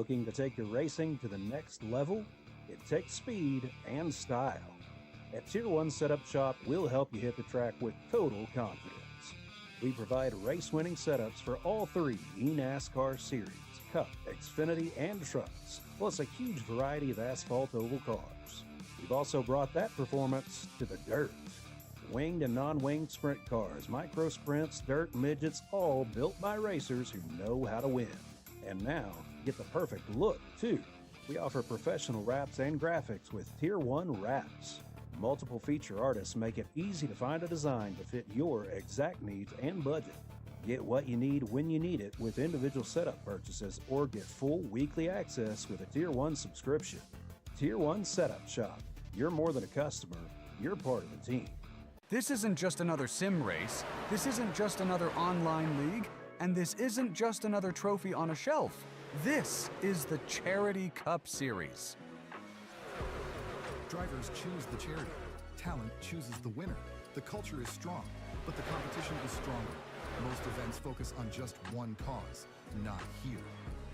Looking to take your racing to the next level? It takes speed and style. At Tier 1 Setup Shop, we'll help you hit the track with total confidence. We provide race-winning setups for all three eNASCAR series, Cup, Xfinity, and Trucks, plus a huge variety of asphalt oval cars. We've also brought that performance to the dirt. Winged and non-winged sprint cars, micro sprints, dirt midgets, all built by racers who know how to win. And now, get the perfect look, too. We offer professional wraps and graphics with Tier 1 wraps. Multiple feature artists make it easy to find a design to fit your exact needs and budget. Get what you need when you need it with individual setup purchases, or get full weekly access with a Tier 1 subscription. Tier 1 Setup Shop. You're more than a customer, you're part of the team. This isn't just another sim race, this isn't just another online league, and this isn't just another trophy on a shelf. This is the Charity Cup Series. Drivers choose the charity. Talent chooses the winner. The culture is strong, but the competition is stronger. Most events focus on just one cause, not here.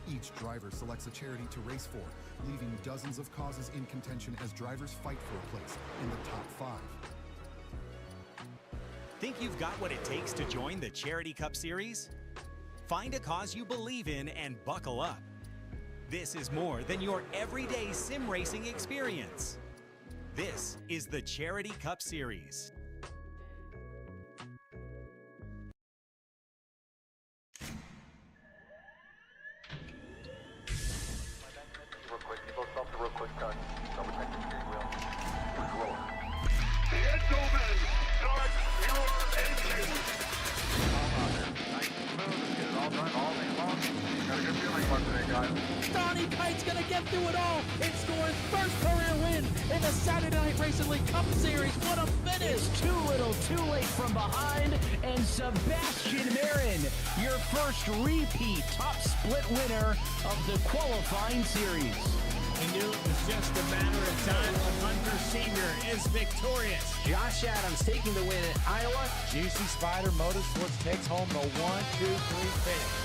Each driver selects a charity to race for, leaving dozens of causes in contention as drivers fight for a place in the top 5. Think you've got what it takes to join the Charity Cup Series? Find a cause you believe in and buckle up. This is more than your everyday sim racing experience. This is the Charity Cup Series. Real quick, you both stop real quick, double check the steering wheel. Roll. Gentlemen, start your engines! Nice and smooth, get it all done all day long. Got a good feeling about today, guys. Donnie Kite's gonna get through it all and score his first career win in the Saturday Night Racing League Cup Series. What a finish! Too little, too late from behind, and Sebastian Marin, your first repeat top split winner of the qualifying series. We knew it was just a matter of time. Hunter Sr. is victorious. Josh Adams taking the win at Iowa. Juicy Spider Motorsports takes home the 1-2-3 finish.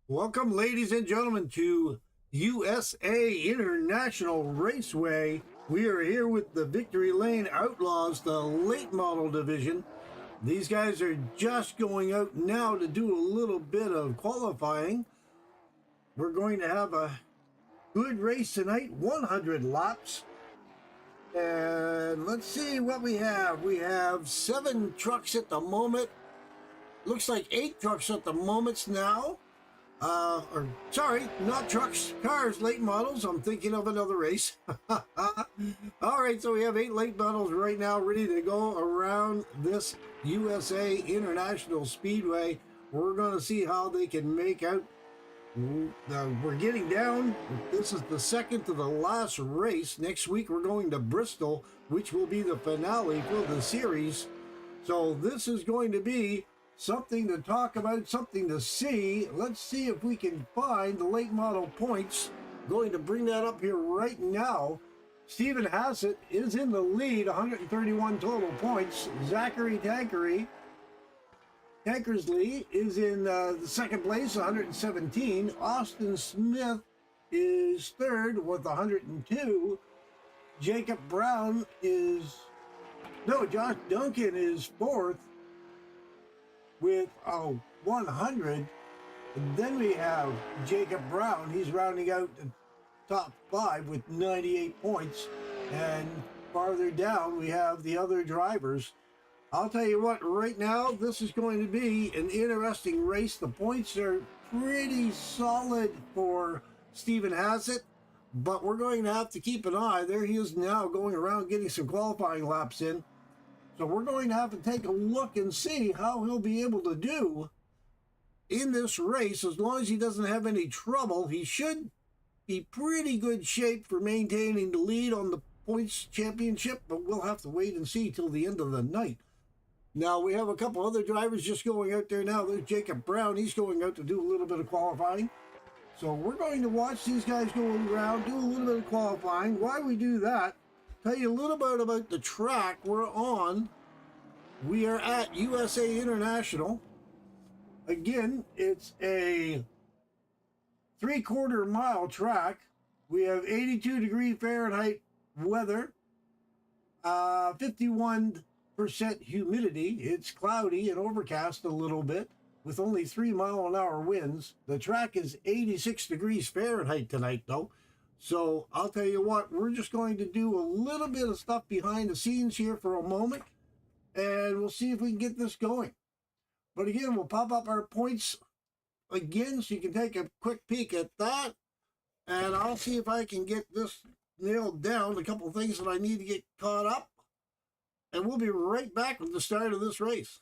Welcome, ladies and gentlemen, to USA International Raceway. We are here with the Victory Lane Outlaws, the late model division. These guys are just going out now to do a little bit of qualifying. We're going to have a good race tonight, 100 laps. And let's see what we have. We have 7 trucks at the moment. Looks like 8 trucks at the moment now. Sorry, not trucks, cars, late models. I'm thinking of another race. All right, so we have 8 late models right now ready to go around this USA International Speedway. We're going to see how they can make out. We're getting down. This is the second to the last race. Next week, we're going to Bristol, which will be the finale for the series. So this is going to be something to talk about, something to see. Let's see if we can find the late model points. Going to bring that up here right now. Stephen Hassett is in the lead, 131 total points. Zachary Tankersley is in the second place, 117. Austin Smith is third with 102. Jacob Brown is... No, Josh Duncan is fourth with 100. And then we have Jacob Brown. He's rounding out the top 5 with 98 points. And farther down, we have the other drivers. I'll tell you what, right now, this is going to be an interesting race. The points are pretty solid for Stephen Hassett, but we're going to have to keep an eye. There he is now going around getting some qualifying laps in. So we're going to have to take a look and see how he'll be able to do in this race. As long as he doesn't have any trouble, he should be pretty good shape for maintaining the lead on the points championship, but we'll have to wait and see till the end of the night. Now, we have a couple other drivers just going out there now. There's Jacob Brown. He's going out to do a little bit of qualifying. So we're going to watch these guys go around, do a little bit of qualifying. While we do that, tell you a little bit about the track we're on. We are at USA International. Again, it's a 3/4 mile track. We have 82 degree Fahrenheit weather, 51% humidity. It's cloudy and overcast a little bit with only 3-mile-an-hour winds. The track is 86 degrees Fahrenheit tonight, though. So I'll tell you what, we're just going to do a little bit of stuff behind the scenes here for a moment, and we'll see if we can get this going. But again, we'll pop up our points again so you can take a quick peek at that. And I'll see if I can get this nailed down, a couple of things that I need to get caught up. And we'll be right back with the start of this race.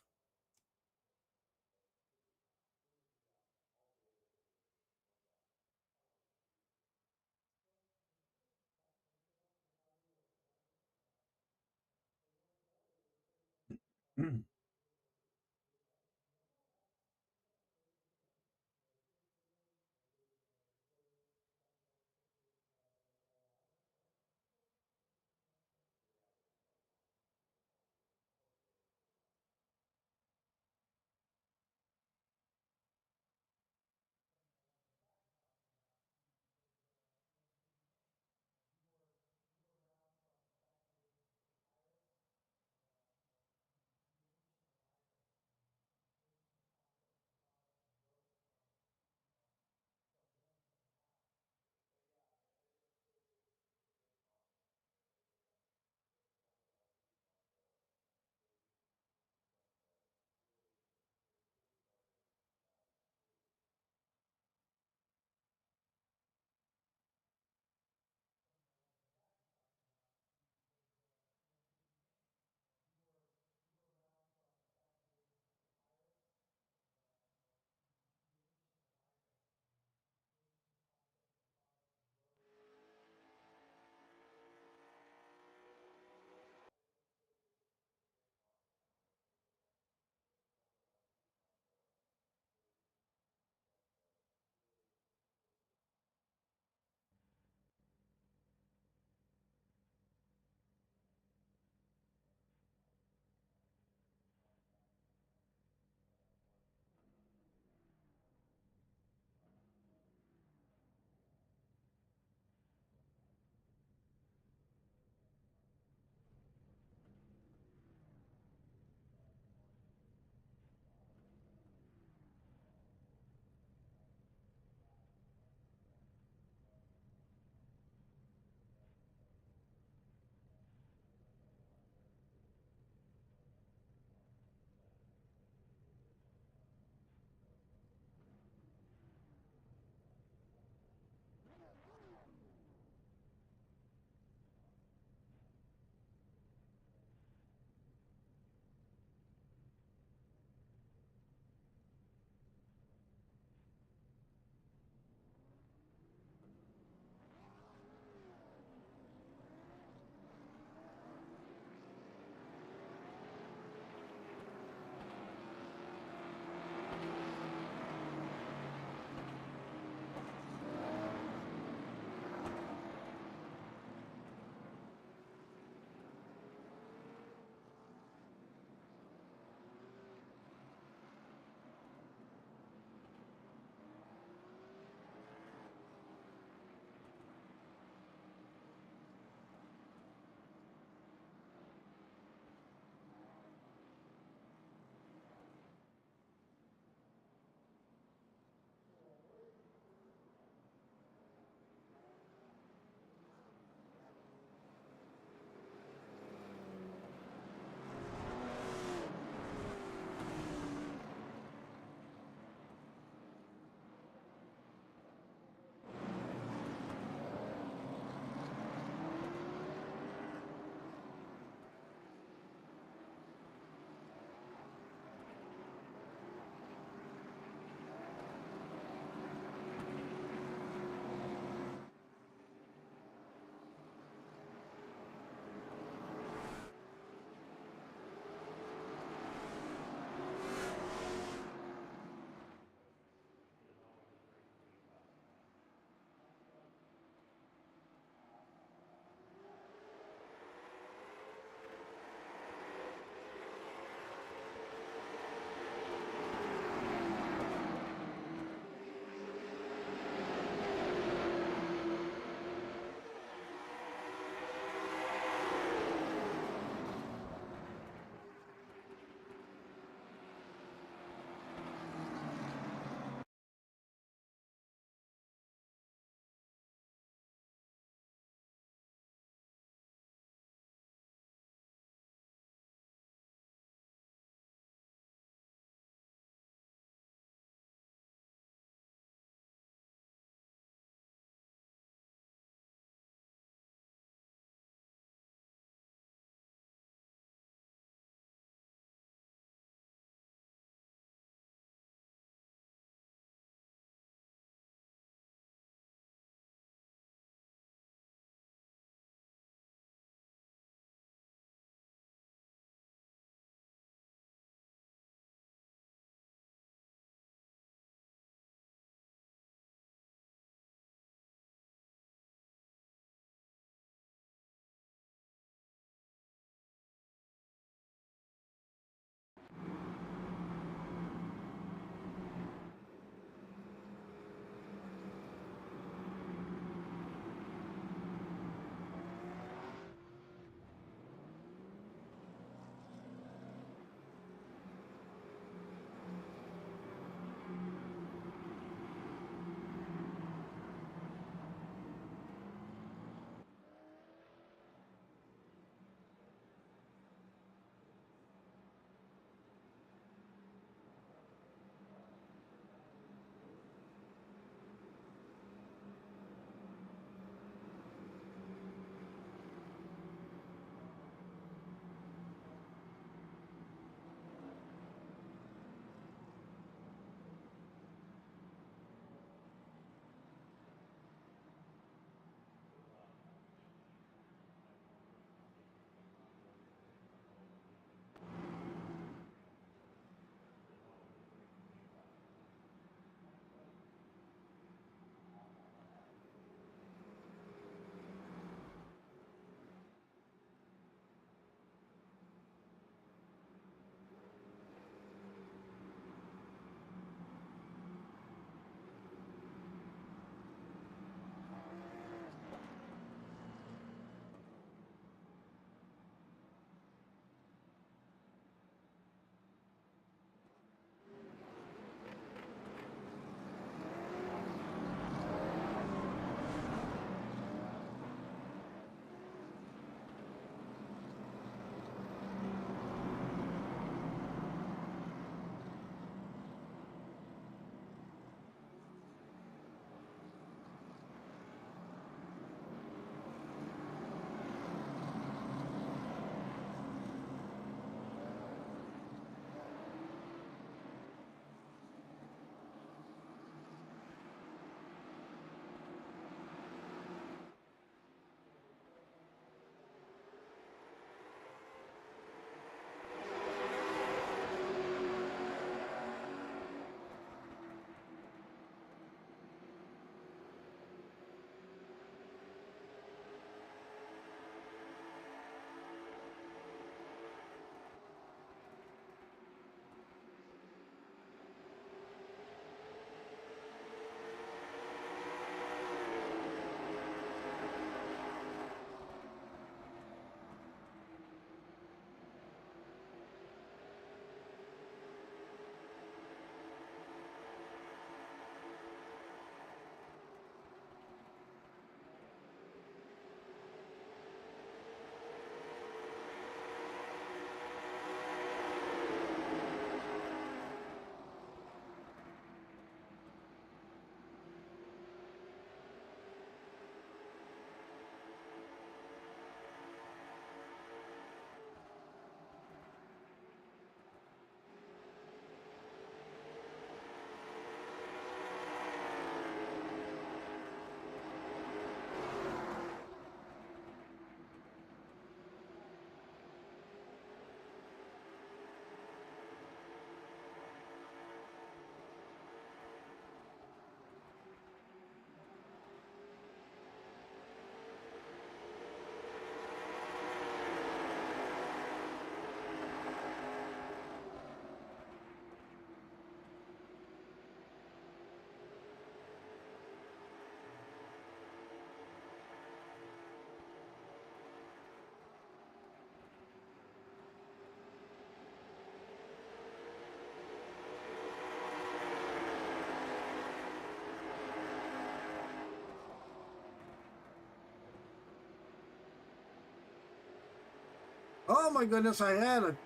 Oh my goodness, I had a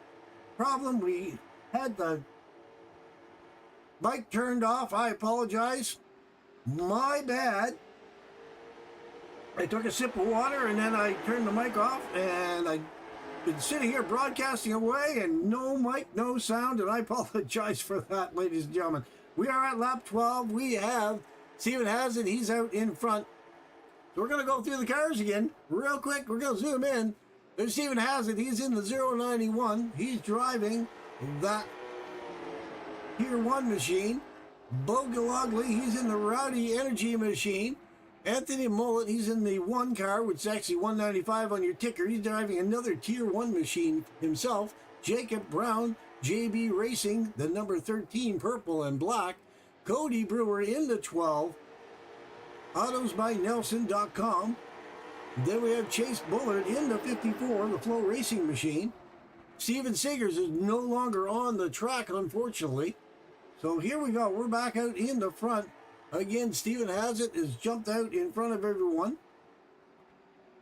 problem. We had the mic turned off. I apologize. My bad. I took a sip of water and then I turned the mic off, and I've been sitting here broadcasting away and no mic, no sound, and I apologize for that, ladies and gentlemen. We are at lap 12. We have Steven Hazard. He's out in front. So we're going to go through the cars again real quick. We're going to zoom in. There's Steven Hazard. He's in the 091. He's driving that Tier 1 machine. Bo Galogly, he's in the Rowdy Energy machine. Anthony Mullet, he's in the 1 car, which is actually 195 on your ticker. He's driving another Tier 1 machine himself. Jacob Brown, JB Racing, the number 13, purple and black. Cody Brewer in the 12. AutosByNelson.com. Then we have Chase Bullard in the 54, the Flow Racing machine. Steven Siggers is no longer on the track, unfortunately. So here we go. We're back out in the front. Again, Steven Hazard has jumped out in front of everyone.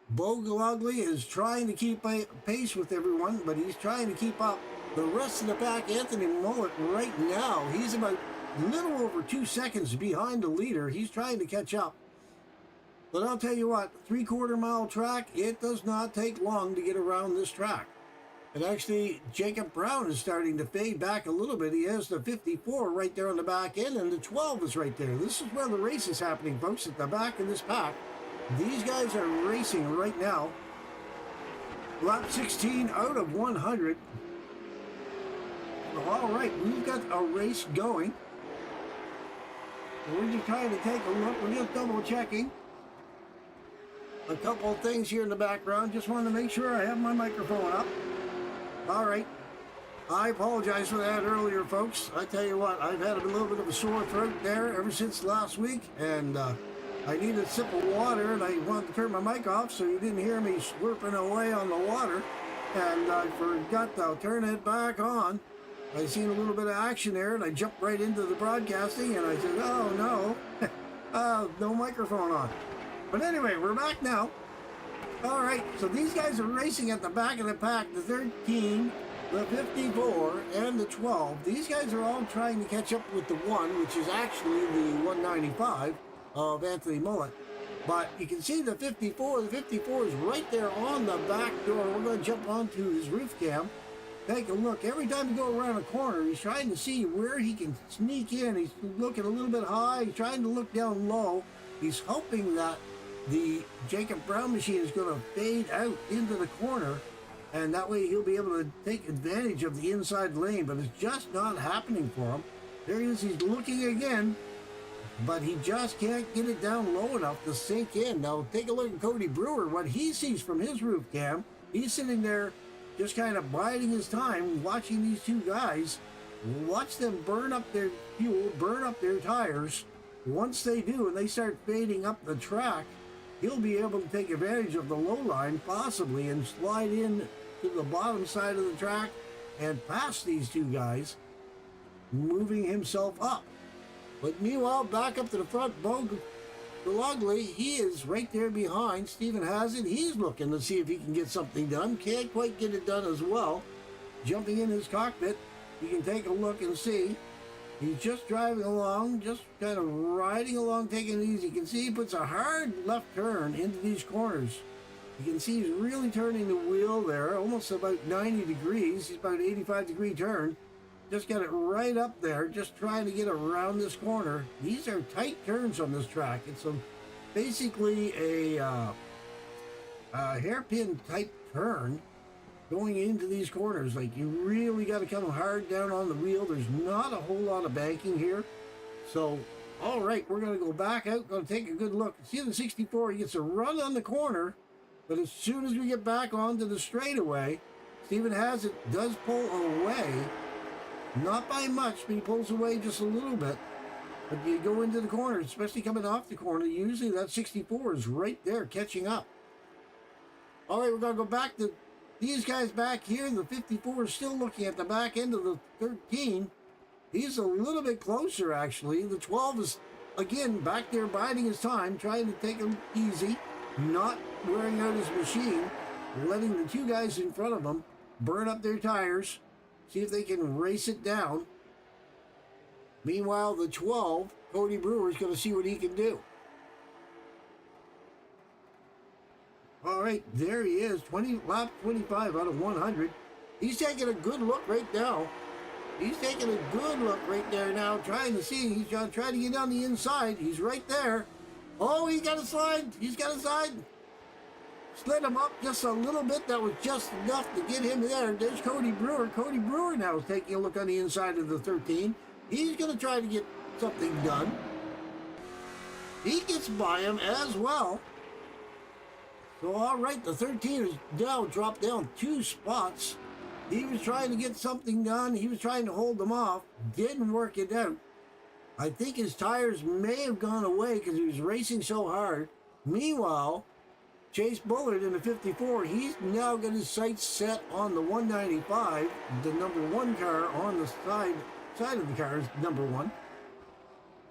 Bo Galogly is trying to keep pace with everyone, but he's trying to keep up. The rest of the pack, Anthony Mullet, right now, he's about a little over 2 seconds behind the leader. He's trying to catch up. But I'll tell you what, 3/4 mile track, it does not take long to get around this track. And actually, Jacob Brown is starting to fade back a little bit. He has the 54 right there on the back end, and the 12 is right there. This is where the race is happening, folks, at the back of this pack. These guys are racing right now. Lap 16 out of 100. All right, we've got a race going. We're just trying to take a look. We're just double checking a couple of things here in the background. Just wanted to make sure I have my microphone up. All right. I apologize for that earlier, folks. I tell you what, I've had a little bit of a sore throat there ever since last week, and I needed a sip of water, and I wanted to turn my mic off so you didn't hear me slurping away on the water, and I forgot to turn it back on. I seen a little bit of action there, and I jumped right into the broadcasting, and I said, oh no, no microphone on. But anyway, we're back now. All right, so these guys are racing at the back of the pack, the 13, the 54, and the 12. These guys are all trying to catch up with the 1, which is actually the 195 of Anthony Mullet. But you can see the 54. The 54 is right there on the back door. We're going to jump onto his roof cam. Take a look. Every time you go around a corner, he's trying to see where he can sneak in. He's looking a little bit high. He's trying to look down low. He's hoping that the Jacob Brown machine is going to fade out into the corner, and that way he'll be able to take advantage of the inside lane, but it's just not happening for him. There he is. He's looking again, but he just can't get it down low enough to sink in. Now, take a look at Cody Brewer, what he sees from his roof cam. He's sitting there just kind of biding his time, watching these two guys, watch them burn up their fuel, burn up their tires. Once they do, and they start fading up the track, he'll be able to take advantage of the low line, possibly, and slide in to the bottom side of the track and pass these two guys, moving himself up. But meanwhile, back up to the front, Bo Galogly, he is right there behind Steven Hazard. He's looking to see if he can get something done. Can't quite get it done as well. Jumping in his cockpit, you can take a look and see. He's just driving along, just kind of riding along, taking it easy. You can see he puts a hard left turn into these corners. You can see he's really turning the wheel there, almost about 90 degrees. He's about 85-degree turn. Just got it right up there, just trying to get around this corner. These are tight turns on this track. It's basically a hairpin type turn going into these corners. Like, you really got to come hard down on the wheel. There's not a whole lot of banking here. So, all right, we're going to go back out, going to take a good look. See the 64, he gets a run on the corner, but as soon as we get back onto the straightaway, Steven Hazard does pull away. Not by much, but he pulls away just a little bit. But you go into the corner, especially coming off the corner, usually that 64 is right there catching up. All right, we're going to go back to these guys back here. The 54 is still looking at the back end of the 13. He's a little bit closer, actually. The 12 is, again, back there biding his time, trying to take him easy, not wearing out his machine, letting the two guys in front of him burn up their tires, see if they can race it down. Meanwhile, the 12, Cody Brewer, is going to see what he can do. All right, there he is, lap 25 out of 100. He's taking a good look right now. He's taking a good look right there now, trying to see. He's going to try to get on the inside. He's right there. Oh, he got a slide. He's got a slide. Slid him up just a little bit. That was just enough to get him there. There's Cody Brewer. Cody Brewer now is taking a look on the inside of the 13. He's going to try to get something done. He gets by him as well. So, all right, the 13 is now dropped down 2 spots. He was trying to get something done. He was trying to hold them off. Didn't work it out. I think his tires may have gone away because he was racing so hard. Meanwhile, Chase Bullard in the 54, he's now got his sights set on the 195, the number 1 car on the side of the car is number 1.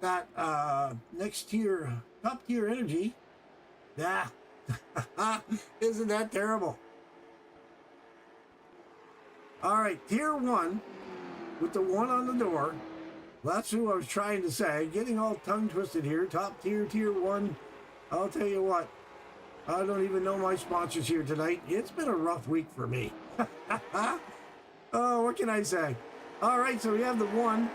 That next tier, top tier energy. Isn't that terrible? All right, tier 1 with the 1 on the door. That's who I was trying to say. Getting all tongue twisted here. Top tier, tier 1. I'll tell you what. I don't even know my sponsors here tonight. It's been a rough week for me. Oh, what can I say? All right, so we have the 1.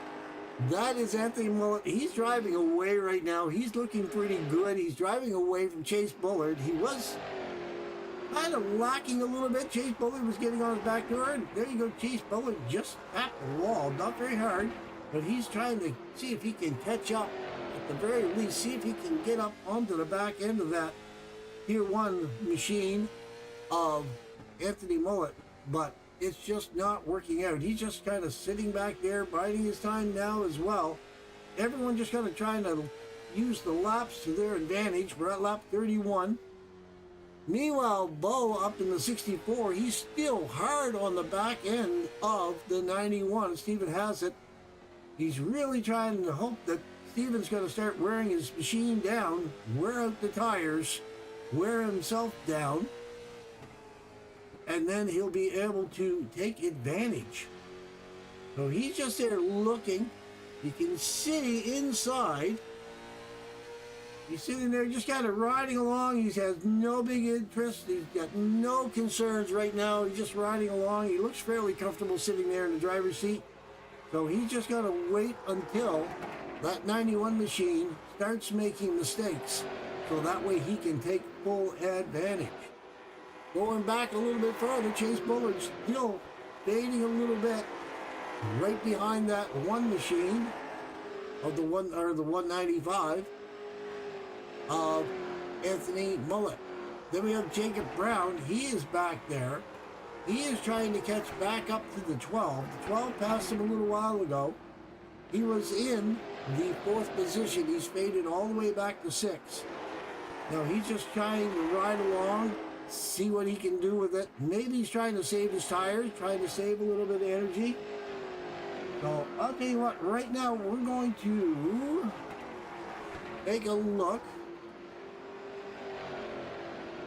That is Anthony Mullet. He's driving away right now. He's looking pretty good. He's driving away from Chase Bullard. He was kind of lacking a little bit. Chase Bullard was getting on his back door. And there you go. Chase Bullard just tapped the wall. Not very hard, but he's trying to see if he can catch up. At the very least, see if he can get up onto the back end of that tier 1 machine of Anthony Mullet. But it's just not working out. He's just kind of sitting back there, biding his time now as well. Everyone just kind of trying to use the laps to their advantage. We're at lap 31. Meanwhile, Bo up in the 64, he's still hard on the back end of the 91. Steven has it. He's really trying to hope that Steven's going to start wearing his machine down, wear out the tires, wear himself down, and then he'll be able to take advantage. So he's just there looking. You can see inside. He's sitting there just kind of riding along. He has no big interest. He's got no concerns right now. He's just riding along. He looks fairly comfortable sitting there in the driver's seat. So he's just got to wait until that 91 machine starts making mistakes. So that way he can take full advantage. Going back a little bit further, Chase Bullard's still fading a little bit. Right behind that 1 machine of the 195 of Anthony Mullet. Then we have Jacob Brown. He is back there. He is trying to catch back up to the 12. The 12 passed him a little while ago. He was in the 4th position. He's faded all the way back to 6. Now he's just trying to ride along, see what he can do with it. Maybe he's trying to save his tires, trying to save a little bit of energy. So I'll tell you what, right now we're going to take a look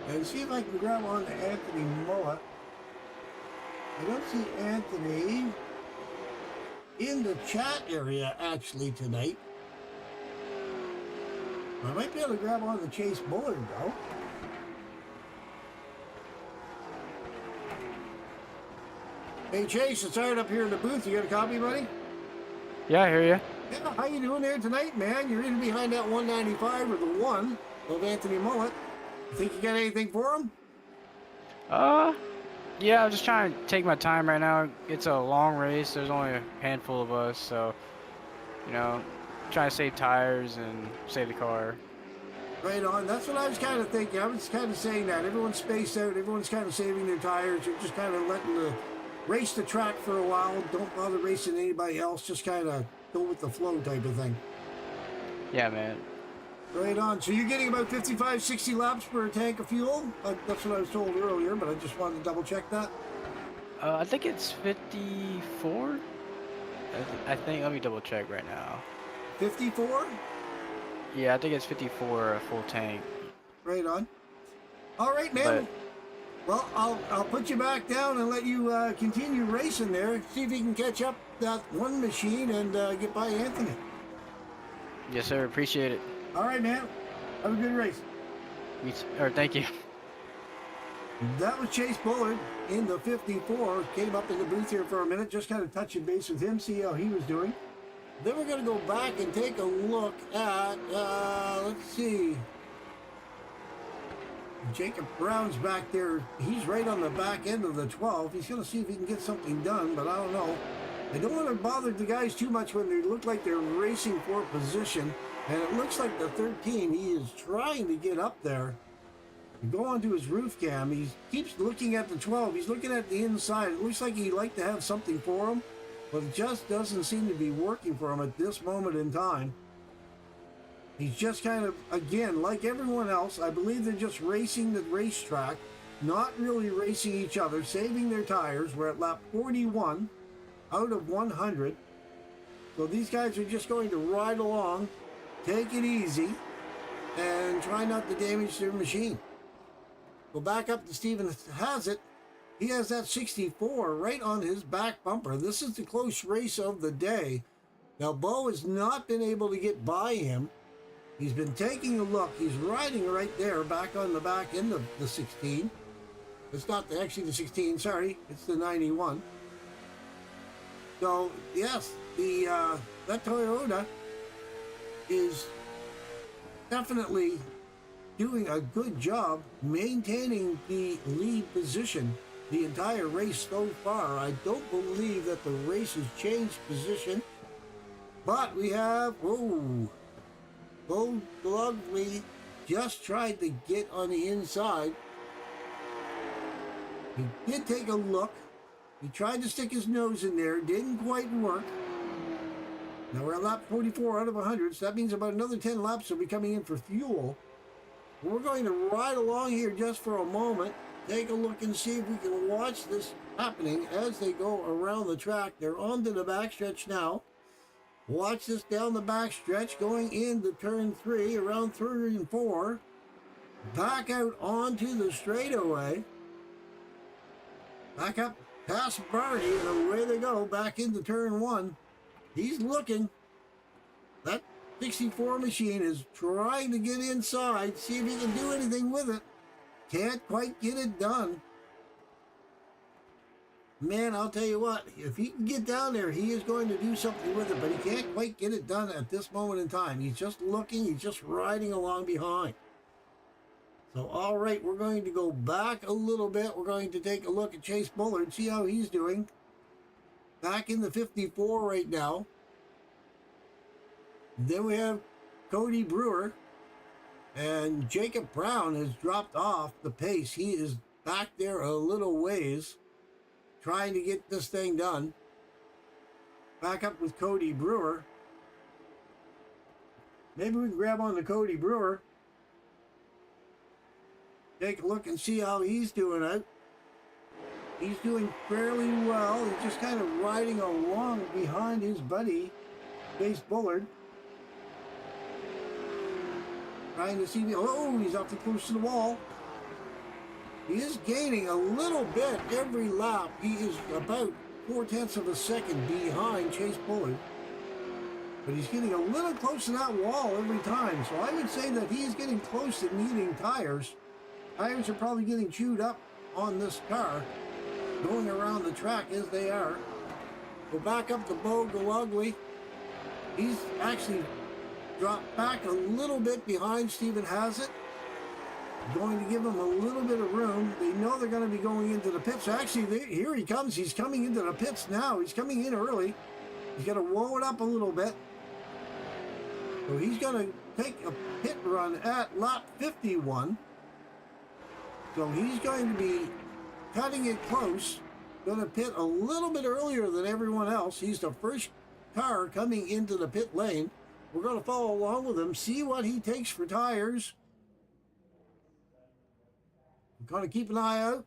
and see if I can grab on to Anthony Mullet. I don't see Anthony in the chat area actually tonight. I might be able to grab on the Chase Bullard though. Hey Chase, it's Art up here in the booth. You got a copy, buddy? Yeah, I hear you. Yeah, how you doing there tonight, man? You're in behind that 195 or the 1 of Anthony Mullet. You think you got anything for him? Yeah, I'm just trying to take my time right now. It's a long race. There's only a handful of us, so, you know, trying to save tires and save the car. Right on. That's what I was kind of thinking. I was kind of saying that. Everyone's spaced out. Everyone's kind of saving their tires. You're just kind of letting the race the track for a while. Don't bother racing anybody else. Just kind of go with the flow type of thing. Yeah, man. Right on. So you're getting about 55, 60 laps per tank of fuel? That's what I was told earlier, but I just wanted to double check that. I think it's 54. I think, let me double check right now. 54? Yeah, I think it's 54 a full tank. Right on. All right, man. Well, I'll put you back down and let you continue racing there. See if you can catch up that one machine and get by Anthony. Yes, sir. Appreciate it. All right, man. Have a good race. Thank you. That was Chase Bullard in the 54. Came up in the booth here for a minute, just kind of touching base with him, see how he was doing. Then we're going to go back and take a look at, let's see. Jacob Brown's back there. He's right on the back end of the 12. He's going to see if he can get something done, but I don't know. I don't want to bother the guys too much when they look like they're racing for position. And it looks like the 13, he is trying to get up there. You go onto his roof cam. He keeps looking at the 12. He's looking at the inside. It looks like he'd like to have something for him, but it just doesn't seem to be working for him at this moment in time. He's just kind of, again, like everyone else, I believe they're just racing the racetrack, not really racing each other, saving their tires. We're at lap 41 out of 100. So these guys are just going to ride along, take it easy, and try not to damage their machine. Go back up to Stephen Hazzett. He has that 64 right on his back bumper. This is the close race of the day. Now, Bo has not been able to get by him. He's been taking a look. He's riding right there, back on the back end of the 16. It's not actually the 16, sorry. It's the 91. So, yes, that Toyota is definitely doing a good job maintaining the lead position the entire race so far. I don't believe that the race has changed position, but we have, Bo Lovely just tried to get on the inside. He did take a look. He tried to stick his nose in there. Didn't quite work. Now we're at lap 44 out of 100, so that means about another 10 laps will be coming in for fuel. We're going to ride along here just for a moment, take a look and see if we can watch this happening as they go around the track. They're onto the backstretch now. Watch this down the backstretch, going into turn 3, around 3 and 4. Back out onto the straightaway. Back up past Barney, and away they go, back into turn 1. He's looking. That 64 machine is trying to get inside, see if he can do anything with it. Can't quite get it done. Man, I'll tell you what, if he can get down there, he is going to do something with it, but he can't quite get it done at this moment in time. He's just looking, he's just riding along behind. So, all right, we're going to go back a little bit. We're going to take a look at Chase Bullard, see how he's doing. Back in the 54 right now. Then we have Cody Brewer, and Jacob Brown has dropped off the pace. He is back there a little ways, trying to get this thing done. Back up with Cody Brewer. Maybe we can grab on to Cody Brewer. Take a look and see how he's doing out. He's doing fairly well. He's just kind of riding along behind his buddy, Chase Bullard. Trying to see, he's up too close to the wall. He is gaining a little bit every lap. He is about 0.4 of a second behind Chase Bullard. But he's getting a little close to that wall every time. So I would say that he's getting close to needing tires. Tires are probably getting chewed up on this car, going around the track as they are. Go back up to Bo Galugly. He's actually dropped back a little bit behind Stephen Hazzett. Going to give him a little bit of room. They know they're going to be going into the pits. Actually, here he comes. He's coming into the pits now. He's coming in early. He's going to whoa it up a little bit. So he's going to take a pit run at lap 51. So he's going to be cutting it close. Going to pit a little bit earlier than everyone else. He's the first car coming into the pit lane. We're going to follow along with him, see what he takes for tires. We're going to keep an eye out.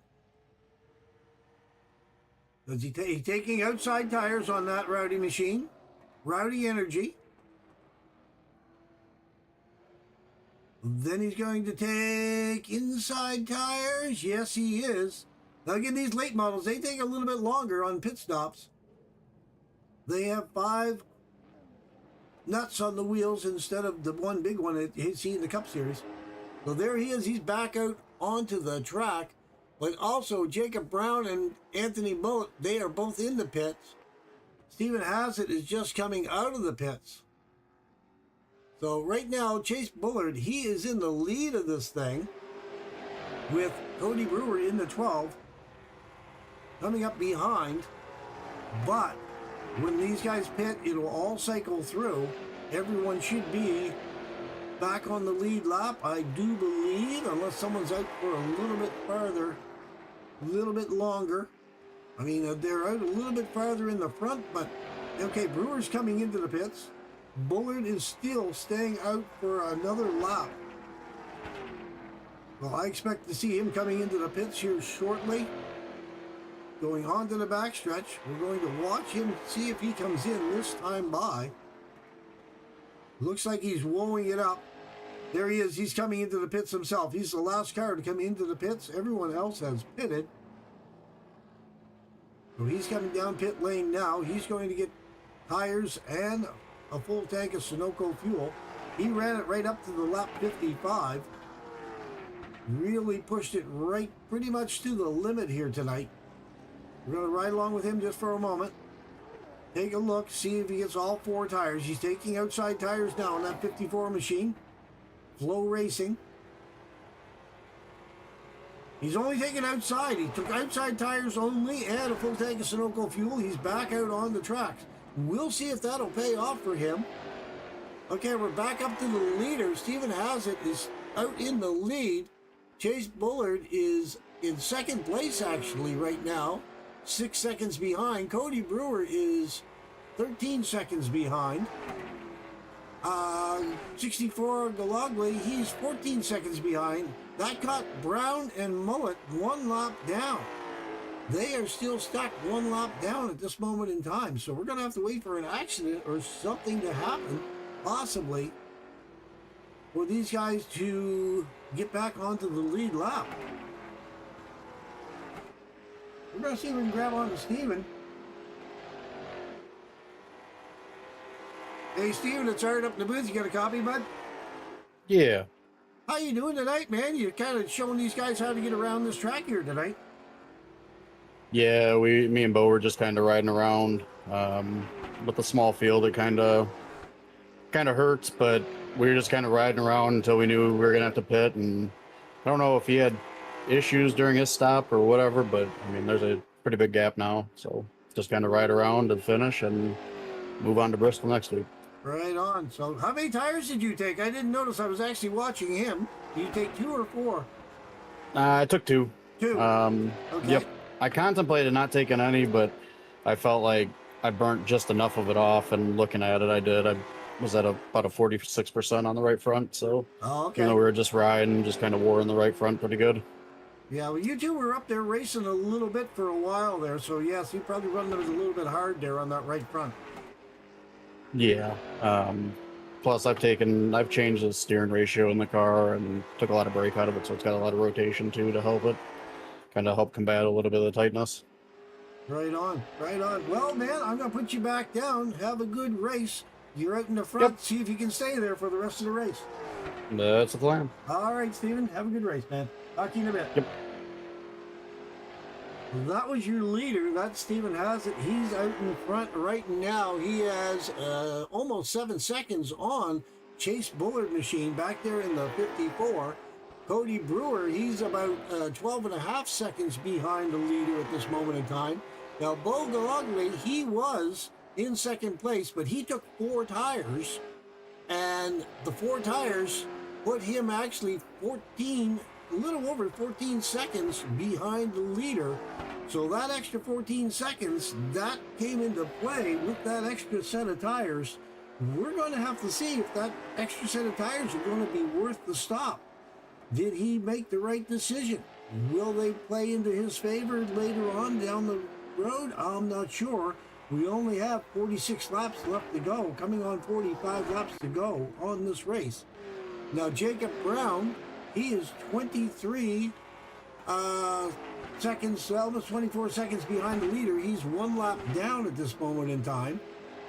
Is he taking outside tires on that Rowdy machine? Rowdy Energy. Then he's going to take inside tires. Yes, he is. Now again, these late models, they take a little bit longer on pit stops. They have 5 nuts on the wheels instead of the one big one that you see in the Cup Series. So there he is. He's back out onto the track. But also, Jacob Brown and Anthony Bullitt, they are both in the pits. Stephen Hassett is just coming out of the pits. So right now, Chase Bullard, he is in the lead of this thing with Cody Brewer in the 12, coming up behind. But when these guys pit, it'll all cycle through. Everyone should be back on the lead lap, I do believe, unless someone's out for a little bit farther, a little bit longer. I mean, they're out a little bit farther in the front, but okay, Brewer's coming into the pits. Bullard is still staying out for another lap. Well, I expect to see him coming into the pits here shortly. Going on to the backstretch. We're going to watch him, see if he comes in this time by. Looks like he's wowing it up. There he is. He's coming into the pits himself. He's the last car to come into the pits. Everyone else has pitted. So he's coming down pit lane now. He's going to get tires and a full tank of Sunoco fuel. He ran it right up to the lap 55. Really pushed it right pretty much to the limit here tonight. We're going to ride along with him just for a moment. Take a look, see if he gets all 4 tires. He's taking outside tires now on that 54 machine. Flow Racing. He's only taking outside. He took outside tires only and a full tank of Sunoco fuel. He's back out on the track. We'll see if that'll pay off for him. Okay, we're back up to the leader. Stephen Hassett is out in the lead. Chase Bullard is in second place actually right now. 6 seconds behind. Cody Brewer is 13 seconds behind. 64 Galagli, he's 14 seconds behind. That caught Brown and Mullet 1 lap down. They are still stuck 1 lap down at this moment in time. So we're going to have to wait for an accident or something to happen, possibly, for these guys to get back onto the lead lap. We're going to see if we can grab onto Steven. Hey, Steven, it's Art up in the booth. You got a copy, bud? Yeah. How you doing tonight, man? You're kind of showing these guys how to get around this track here tonight. Yeah, me and Bo were just kind of riding around with the small field. It kind of hurts, but we were just kind of riding around until we knew we were gonna have to pit. And I don't know if he had issues during his stop or whatever, but I mean, there's a pretty big gap now, so just kind of ride around and finish and move on to Bristol next week. Right on. So how many tires did you take? I didn't notice. I was actually watching him. Did you take 2 or 4? I took 2. 2. Okay. Yep. I contemplated not taking any, but I felt like I burnt just enough of it off, and looking at it, I did. I was at about a 46% on the right front, so okay. You know, we were just riding, just kind of wore in the right front pretty good. Yeah, well, you two were up there racing a little bit for a while there, so yes, you probably running it a little bit hard there on that right front. Yeah. Plus, I've changed the steering ratio in the car and took a lot of brake out of it, so it's got a lot of rotation too to help it, kind of help combat a little bit of the tightness. Right on, right on. Well, man, I'm going to put you back down. Have a good race. You're out in the front. Yep. See if you can stay there for the rest of the race. That's the plan. All right, Steven. Have a good race, man. Talk to you in a bit. Yep. That was your leader. That's Stephen Hassett. He's out in front right now. He has almost 7 seconds on Chase Bullard machine back there in the 54. Cody Brewer, he's about 12 and a half seconds behind the leader at this moment in time. Now, Bo Galagli, he was in second place, but he took 4 tires, and the 4 tires put him actually a little over 14 seconds behind the leader. So that extra 14 seconds, that came into play with that extra set of tires. We're going to have to see if that extra set of tires are going to be worth the stop. Did he make the right decision? Will they play into his favor later on down the road? I'm not sure. We only have 46 laps left to go, coming on 45 laps to go on this race. Now, Jacob Brown, he is 23 seconds, almost 24 seconds behind the leader. He's one lap down at this moment in time.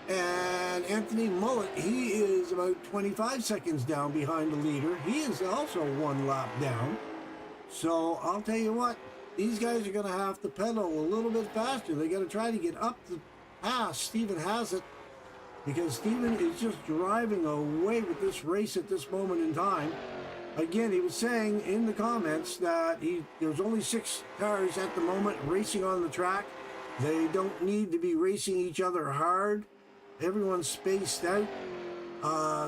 And Anthony Mullet, he is about 25 seconds down behind the leader. He is also one lap down. So I'll tell you what, these guys are going to have to pedal a little bit faster. They got to try to get up the pass. Stephen has it, because Stephen is just driving away with this race at this moment in time. Again, he was saying in the comments that there's only 6 cars at the moment racing on the track. They don't need to be racing each other hard. Everyone's spaced out.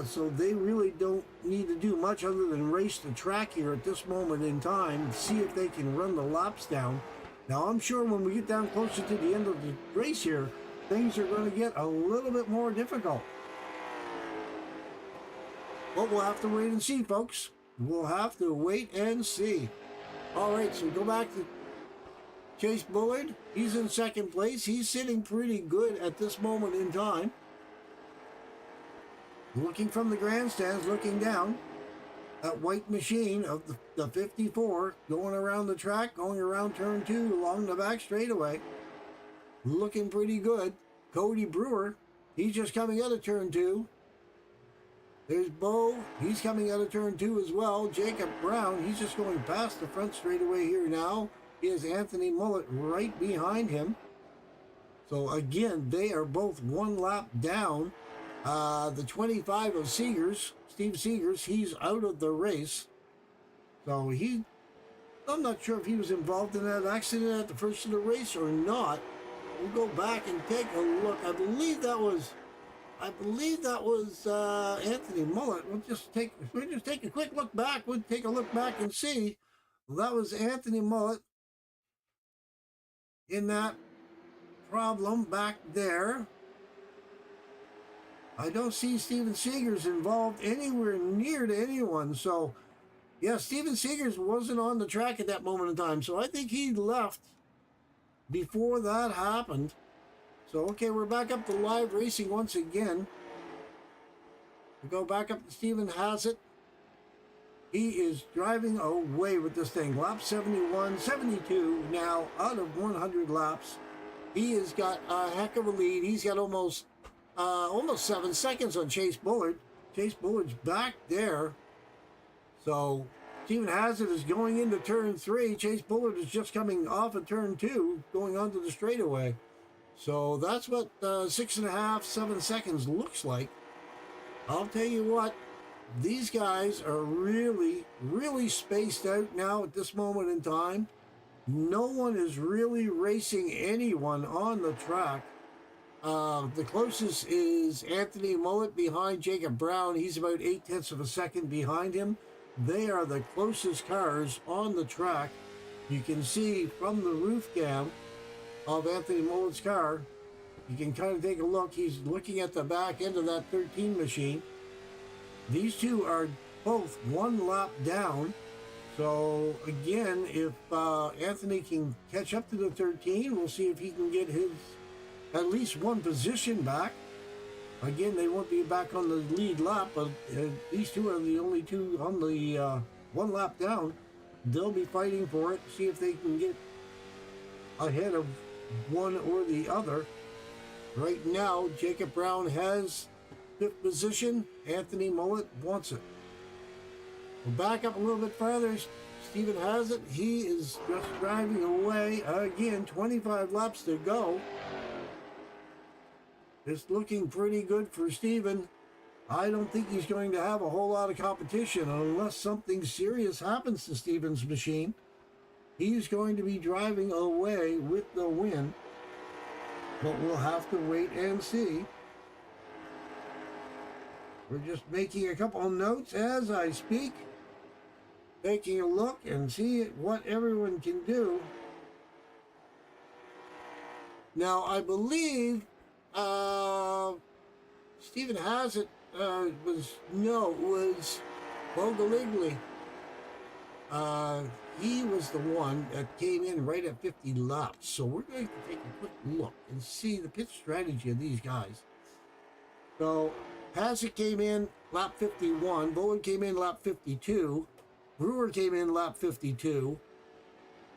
So they really don't need to do much other than race the track here at this moment in time, see if they can run the laps down. Now, I'm sure when we get down closer to the end of the race here, things are going to get a little bit more difficult. But we'll have to wait and see, folks. We'll have to wait and see. All right, so go back to Chase Bullard. He's in second place. He's sitting pretty good at this moment in time. Looking from the grandstands, looking down. That white machine of the 54 going around the track, going around turn 2 along the back straightaway. Looking pretty good. Cody Brewer, he's just coming out of turn 2. There's Bo, he's coming out of turn 2 as well. Jacob Brown, he's just going past the front straightaway here now. Is Anthony Mullet right behind him. So again, they are both one lap down. The 25 of Seegers, Steve Seegers, he's out of the race. So I'm not sure if he was involved in that accident at the first of the race or not. We'll go back and take a look. I believe that was Anthony Mullet. We'll just take a quick look back. We'll take a look back and see. Well, that was Anthony Mullet in that problem back there. I don't see Steven Seegers involved anywhere near to anyone. So, yeah, Steven Seegers wasn't on the track at that moment in time. So I think he left before that happened. So, okay, we're back up to live racing once again. We go back up to Stephen Hassett. He is driving away with this thing. Lap 71, 72 now out of 100 laps. He has got a heck of a lead. He's got almost 7 seconds on Chase Bullard. Chase Bullard's back there. So Stephen Hassett is going into turn 3. Chase Bullard is just coming off of turn 2, going onto the straightaway. So that's what 6.5, 7 seconds looks like. I'll tell you what, these guys are really, really spaced out now at this moment in time. No one is really racing anyone on the track. The closest is Anthony Mullet behind Jacob Brown. He's about 0.8 of a second behind him. They are the closest cars on the track. You can see from the roof cam of Anthony Mullet's car, you can kind of take a look. He's looking at the back end of that 13 machine. These two are both one lap down. So again, if Anthony can catch up to the 13, we'll see if he can get his at least one position back. Again, they won't be back on the lead lap, but these two are the only two on the one lap down. They'll be fighting for it, see if they can get ahead of one or the other. Right now, Jacob Brown has 5th position. Anthony Mullet wants it. We'll back up a little bit farther. Stephen has it. He is just driving away. Again, 25 laps to go. It's looking pretty good for Stephen. I don't think he's going to have a whole lot of competition unless something serious happens to Stephen's machine. He's going to be driving away with the win. But we'll have to wait and see. We're just making a couple of notes as I speak. Taking a look and see what everyone can do. Now, I believe Stephen Hassett was Bo Galigli. He was the one that came in right at 50 laps. So we're going to take a quick look and see the pit strategy of these guys. So Hassett came in lap 51. Bowen came in lap 52. Brewer came in lap 52.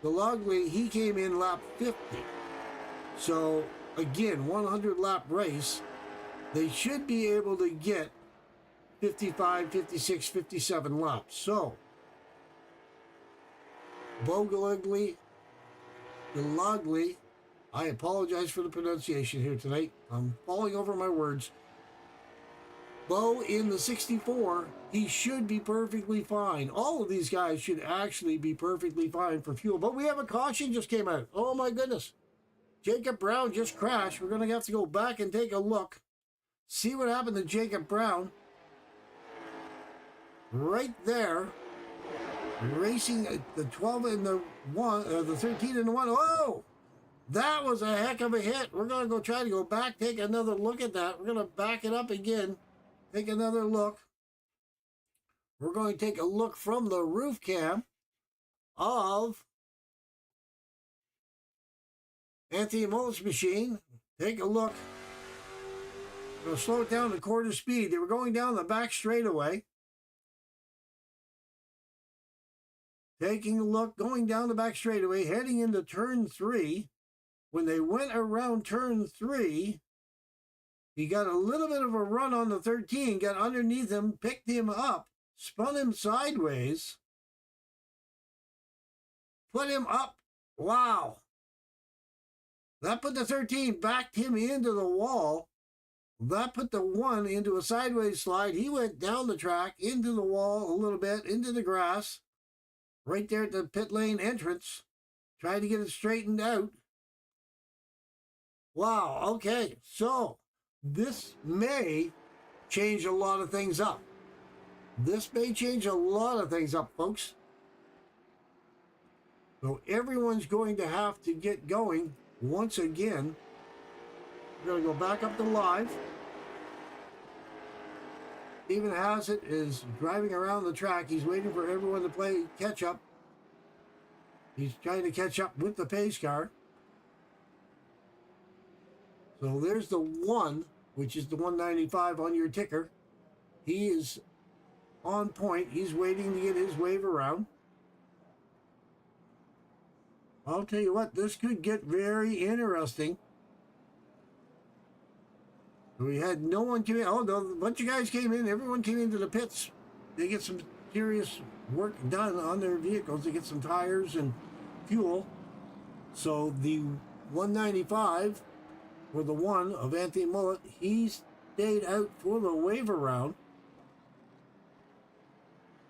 Gallogly, he came in lap 50. So, again, 100 lap race. They should be able to get 55, 56, 57 laps. So, Gallogly, I apologize for the pronunciation here tonight. I'm falling over my words. Bo in the 64, he should be perfectly fine. All of these guys should actually be perfectly fine for fuel. But we have a caution just came out. Oh my goodness. Jacob Brown just crashed. We're going to have to go back and take a look. See what happened to Jacob Brown. Right there. Racing the 12 and the 1, the 13 and the 1. Oh! That was a heck of a hit. We're going to go try to go back, take another look at that. We're going to back it up again. Take another look. We're going to take a look from the roof cam of Anthony Mullet's machine. Take a look. We're going to slow it down to quarter speed. They were going down the back straightaway. Taking a look, going down the back straightaway, heading into turn 3. When they went around turn 3, he got a little bit of a run on the 13, got underneath him, picked him up, spun him sideways, put him up. Wow. That put the 13, backed him into the wall. That put the 1 into a sideways slide. He went down the track, into the wall a little bit, into the grass, right there at the pit lane entrance, tried to get it straightened out. Wow, okay, so this may change a lot of things up. This may change a lot of things up, folks. So everyone's going to have to get going once again. We're going to go back up to live. Stephen Hassett is driving around the track. He's waiting for everyone to play catch up. He's trying to catch up with the pace car. So there's the 1, which is the 195 on your ticker. He is on point. He's waiting to get his wave around. I'll tell you what, this could get very interesting. We had no one come in. Oh, no, a bunch of guys came in. Everyone came into the pits. They get some serious work done on their vehicles. They get some tires and fuel. So the 195... for the 1 of Anthony Mullet, he stayed out for the wave around.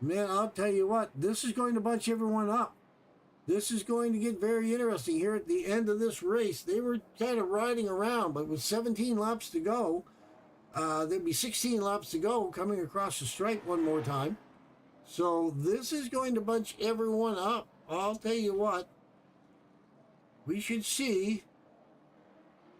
Man, I'll tell you what, this is going to bunch everyone up. This is going to get very interesting here at the end of this race. They were kind of riding around, but with 17 laps to go, there'd be 16 laps to go coming across the stripe one more time. So this is going to bunch everyone up. I'll tell you what, we should see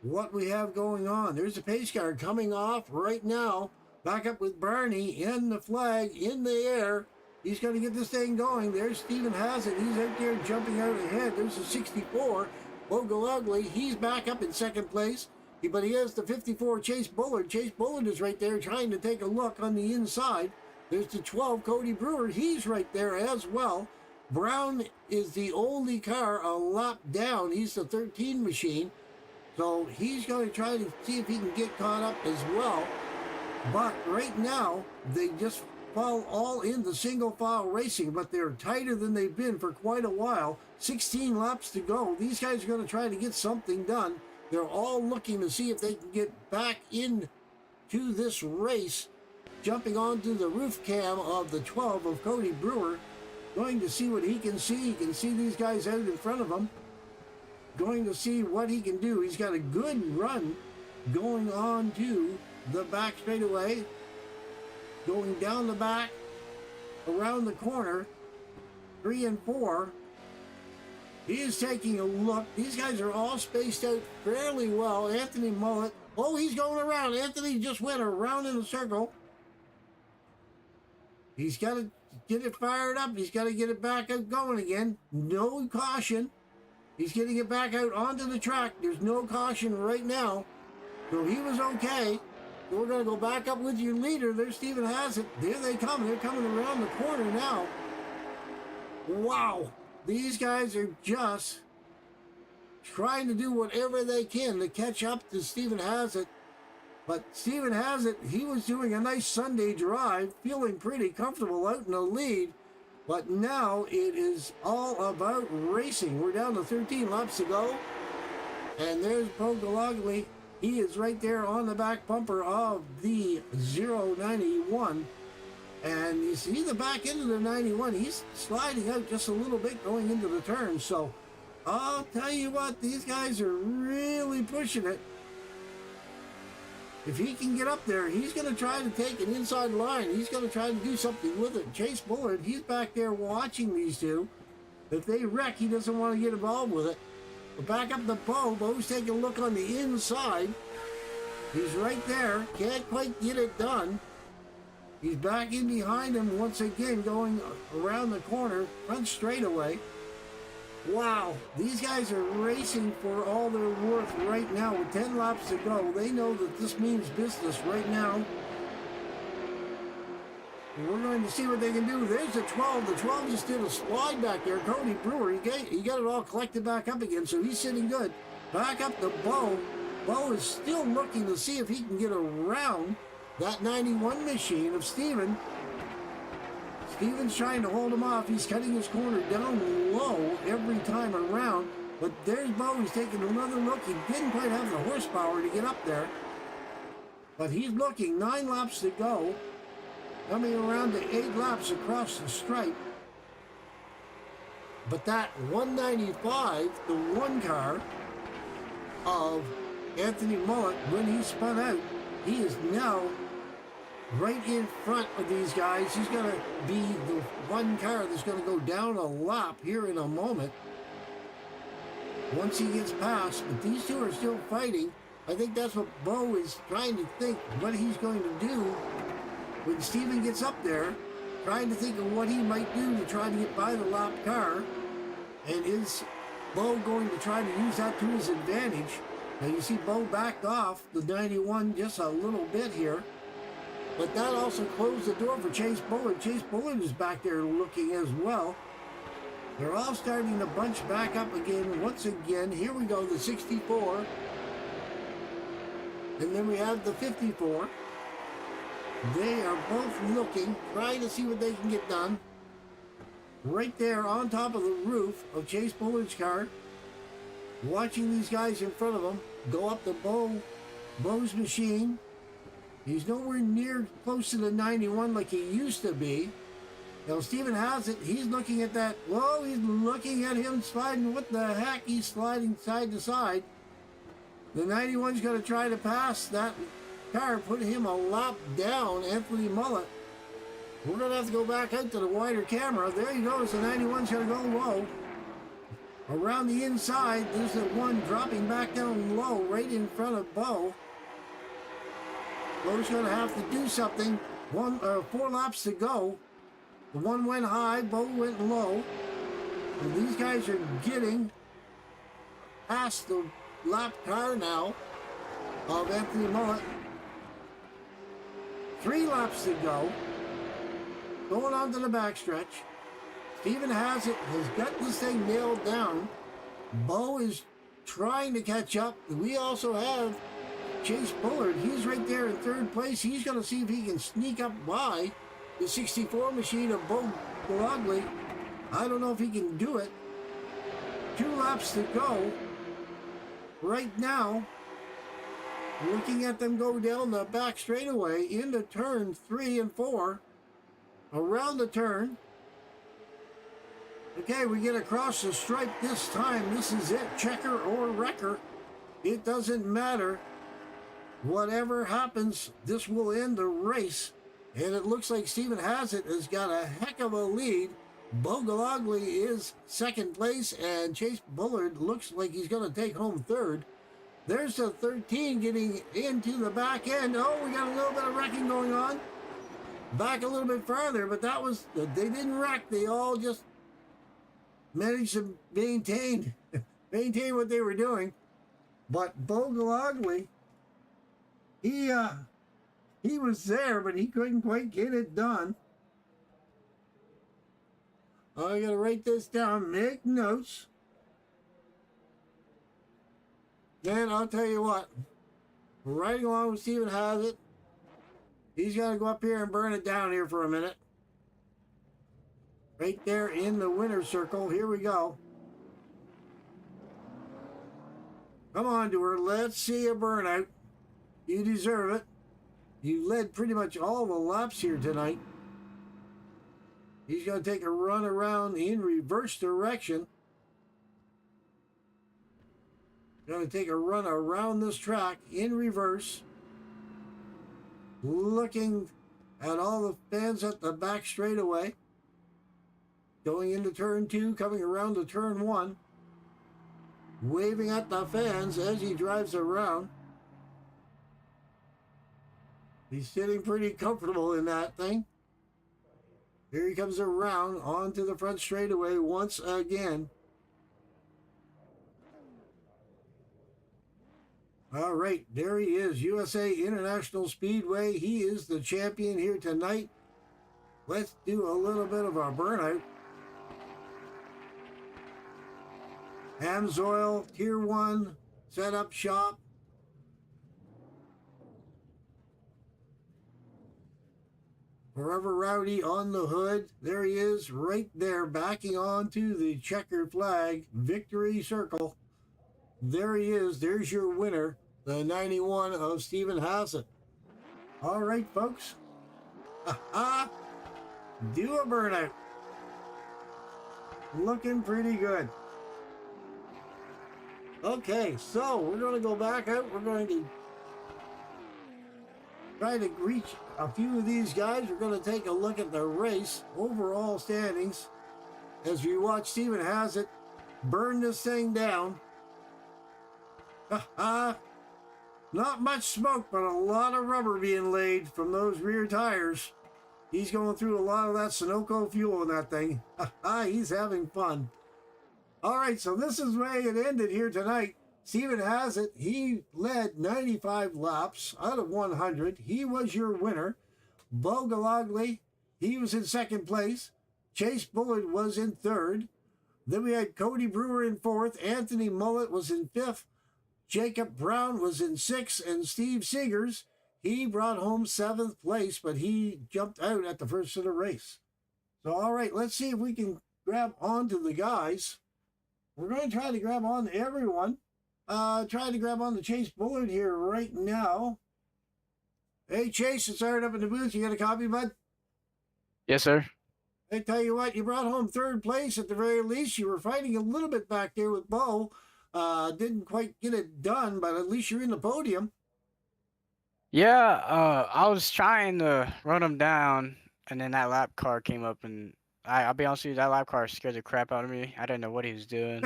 what we have going on. There's the pace car coming off right now. Back up with Barney in the flag in the air. He's going to get this thing going. There's Stephen Hassett. He's out there jumping out ahead. There's the 64. Ugly. He's back up in second place. But he has the 54 Chase Bullard. Chase Bullard is right there trying to take a look on the inside. There's the 12 Cody Brewer. He's right there as well. Brown is the only car a lap down. He's the 13 machine. So he's going to try to see if he can get caught up as well. But right now, they just fall all into single file racing, but they're tighter than they've been for quite a while. 16 laps to go. These guys are going to try to get something done. They're all looking to see if they can get back into this race, jumping onto the roof cam of the 12 of Cody Brewer, going to see what he can see. He can see these guys out in front of him. Going to see what he can do. He's got a good run going on to the back straightaway, going down the back, around the corner, 3 and 4. He is taking a look. These guys are all spaced out fairly well. Anthony Mullet. Oh, he's going around. Anthony just went around in a circle. He's got to get it fired up. He's got to get it back out going again. No caution. He's getting it back out onto the track. There's no caution right now. So he was okay. We're going to go back up with your leader. There's Stephen Hassett. There they come. They're coming around the corner now. Wow. These guys are just trying to do whatever they can to catch up to Stephen Hassett. But Stephen Hassett, he was doing a nice Sunday drive, feeling pretty comfortable out in the lead. But now it is all about racing. We're down to 13 laps to go. And there's Bo Galogly. He is right there on the back bumper of the 091. And you see the back end of the 91. He's sliding out just a little bit going into the turn. So I'll tell you what, these guys are really pushing it. If he can get up there, he's going to try to take an inside line. He's going to try to do something with it. Chase Bullard, he's back there watching these two. If they wreck, he doesn't want to get involved with it. But back up the Bo. Bo's taking a look on the inside. He's right there. Can't quite get it done. He's back in behind him once again, going around the corner, front straightaway. Wow, these guys are racing for all they're worth right now with 10 laps to go. They know that this means business right now. And we're going to see what they can do. There's the 12. The 12 just did a slide back there. Cody Brewer, he got it all collected back up again, so he's sitting good. Back up to Bo. Bo is still looking to see if he can get around that 91 machine of Steven. Steven's trying to hold him off. He's cutting his corner down low every time around. But there's Bo. He's taking another look. He didn't quite have the horsepower to get up there. But he's looking. 9 laps to go. Coming around to 8 laps across the stripe. But that 195, the one car of Anthony Mullet, when he spun out, he is now right in front of these guys. He's going to be the one car that's going to go down a lap here in a moment once he gets past. But these two are still fighting. I think that's what Bo is trying to think, what he's going to do when Steven gets up there, trying to think of what he might do to try to get by the lap car. And is Bo going to try to use that to his advantage? Now you see Bo backed off the 91 just a little bit here. But that also closed the door for Chase Bullard. Chase Bullard is back there looking as well. They're all starting to bunch back up again once again. Here we go, the 64. And then we have the 54. They are both looking, trying to see what they can get done. Right there on top of the roof of Chase Bullard's car. Watching these guys in front of them go up the Bo's machine. He's nowhere near close to the 91 like he used to be. Now, Steven Hassett, he's looking at that. Whoa, he's looking at him sliding. What the heck? He's sliding side to side. The 91's going to try to pass that car, put him a lap down, Anthony Mullet. We're going to have to go back out to the wider camera. There he goes. The 91's going to go low. Around the inside, there's the one dropping back down low right in front of Bo. Bo's going to have to do something. 4 laps to go. The one went high, Bo went low. And these guys are getting past the lap car now of Anthony Mullet. 3 laps to go. Going on to the backstretch. Steven Hassett has got this thing nailed down. Bo is trying to catch up. We also have Chase Bullard. He's right there in 3rd place. He's going to see if he can sneak up by the 64 machine of Bo Galogly. I don't know if he can do it. 2 laps to go. Right now, looking at them go down the back straightaway into turn 3 and 4. Around the turn. Okay, we get across the stripe this time. This is it. Checker or wrecker. It doesn't matter. Whatever happens, this will end the race. And it looks like Steven Hassett has got a heck of a lead. Bo Galogly is 2nd place, and Chase Bullard looks like he's going to take home 3rd. There's the 13 getting into the back end. Oh, we got a little bit of wrecking going on. Back a little bit farther, but that was, they didn't wreck. They all just managed to maintain what they were doing. But Bo Galogly, he He was there, but he couldn't quite get it done. I gotta write this down, make notes. Then I'll tell you what, riding along with Steven has it. He's got to go up here and burn it down here for a minute. Right there in the winner's circle. Here we go. Come on, Dewar. Let's see a burnout. You deserve it. You led pretty much all the laps here tonight. He's going to take a run around in reverse direction. Going to take a run around this track in reverse. Looking at all the fans at the back straightaway. Going into turn 2, coming around to turn 1. Waving at the fans as he drives around. He's sitting pretty comfortable in that thing. Here he comes around onto the front straightaway once again. All right, there he is, USA International Speedway. He is the champion here tonight. Let's do a little bit of our burnout. Amsoil, Tier 1, setup shop. Forever Rowdy on the hood. There he is, right there, backing onto the checker flag, victory circle. There he is. There's your winner, the 91 of Steven Hassett. All right, folks. Do a burnout. Looking pretty good. Okay, so we're going to go back out. We're going to try to reach a few of these guys. We're going to take a look at the race overall standings as we watch Steven Hassett burn this thing down. Not much smoke, but a lot of rubber being laid from those rear tires. He's going through a lot of that Sunoco fuel in that thing. He's having fun. All right, so this is the way it ended here tonight. Steven Hassett, he led 95 laps out of 100. He was your winner. Bo Galagli, he was in second place. Chase Bullard was in third. Then we had Cody Brewer in fourth. Anthony Mullet was in fifth. Jacob Brown was in sixth. And Steve Seegers, he brought home seventh place, but he jumped out at the first of the race. So, all right, let's see if we can grab onto the guys. We're going to try to grab on to everyone. Trying to grab on to Chase Bullard here right now. Hey, Chase, it's Art up in the booth. You got a copy, bud? Yes, sir. I tell you what, you brought home third place at the very least. You were fighting a little bit back there with Bo. Didn't quite get it done, but at least you're in the podium. Yeah, I was trying to run him down, and then that lap car came up, and I'll be honest with you, that lap car scared the crap out of me. I didn't know what he was doing,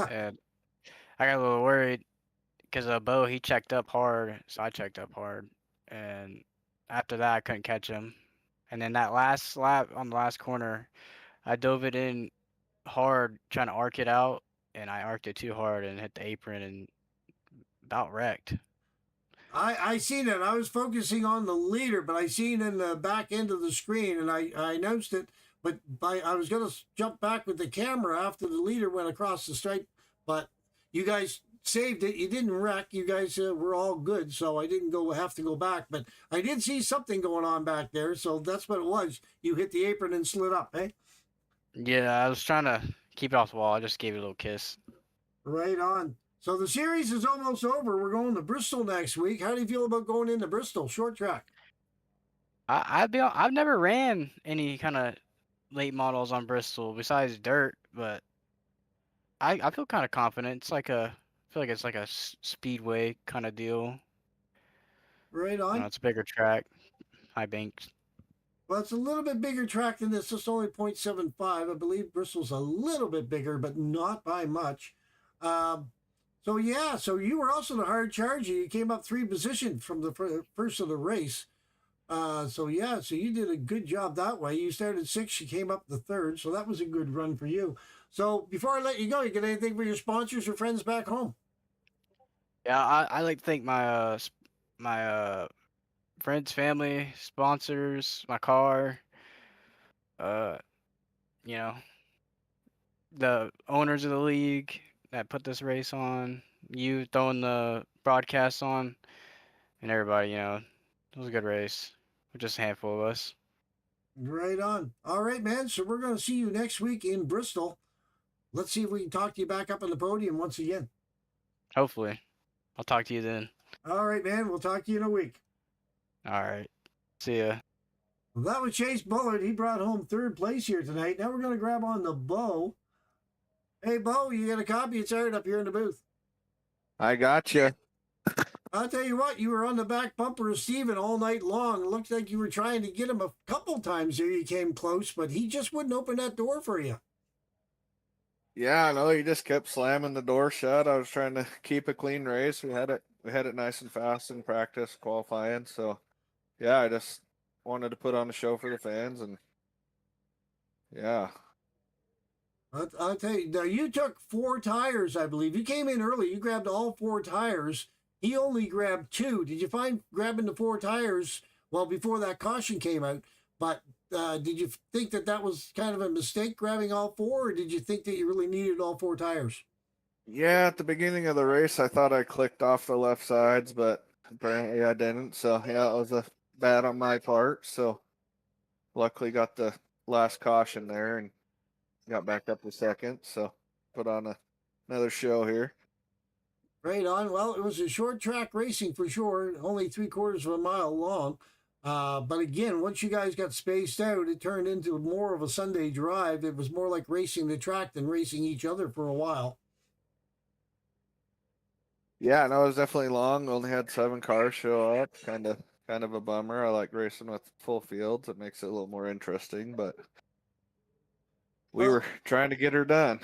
and I got a little worried because Bo, he checked up hard, so I checked up hard, and after that, I couldn't catch him. And then that last lap on the last corner, I dove it in hard, trying to arc it out, and I arced it too hard and hit the apron and about wrecked. I seen it. I was focusing on the leader, but I seen in the back end of the screen, and I announced it. But I was going to jump back with the camera after the leader went across the stripe, but you guys saved it. You didn't wreck. You guys were all good, so I didn't have to go back. But I did see something going on back there, so that's what it was. You hit the apron and slid up, eh? Yeah, I was trying to keep it off the wall. I just gave it a little kiss. Right on. So the series is almost over. We're going to Bristol next week. How do you feel about going into Bristol, short track? I've never ran any kind of late models on Bristol besides dirt, but I feel kind of confident. I feel like it's like a speedway kind of deal. Right on. It's a bigger track, high banks. Well, it's a little bit bigger track than this. It's only 0.75. I believe Bristol's a little bit bigger, but not by much. So you were also the hard charger. You came up 3 positions from the first of the race. So you did a good job that way. You started 6th, you came up the 3rd, so that was a good run for you. So before I let you go, you got anything for your sponsors or friends back home? Yeah, I like to thank my friends, family, sponsors, my car, you know, the owners of the league that put this race on, you throwing the broadcast on, and everybody, it was a good race. We're just a handful of us. Right on. All right, man. So we're going to see you next week in Bristol. Let's see if we can talk to you back up on the podium once again. Hopefully. I'll talk to you then. All right, man. We'll talk to you in a week. All right. See ya. Well, that was Chase Bullard. He brought home third place here tonight. Now we're going to grab on the Bo. Hey, Bo, you got a copy? It's aired up here in the booth. I got you. I'll tell you what, you were on the back bumper of Steven all night long. It looked like you were trying to get him a couple times there. You came close, but he just wouldn't open that door for you. Yeah, I know. He just kept slamming the door shut. I was trying to keep a clean race. We had it nice and fast in practice qualifying. So, yeah, I just wanted to put on a show for the fans, and yeah. I'll tell you, now you took 4 tires, I believe. You came in early. You grabbed all 4 tires. He only grabbed 2. Did you find grabbing the 4 tires, well, before that caution came out, but did you think that was kind of a mistake grabbing all 4, or did you think that you really needed all 4 tires? Yeah, at the beginning of the race, I thought I clicked off the left sides, but apparently I didn't. So, yeah, it was a bad on my part. So, luckily got the last caution there and got back up to second. So, put on another show here. Right on. Well, it was a short track racing for sure, only 3/4 of a mile long. But again, once you guys got spaced out, it turned into more of a Sunday drive. It was more like racing the track than racing each other for a while. Yeah, no, it was definitely long. Only had 7 cars show up. Kind of a bummer. I like racing with full fields. It makes it a little more interesting, but we were trying to get her done.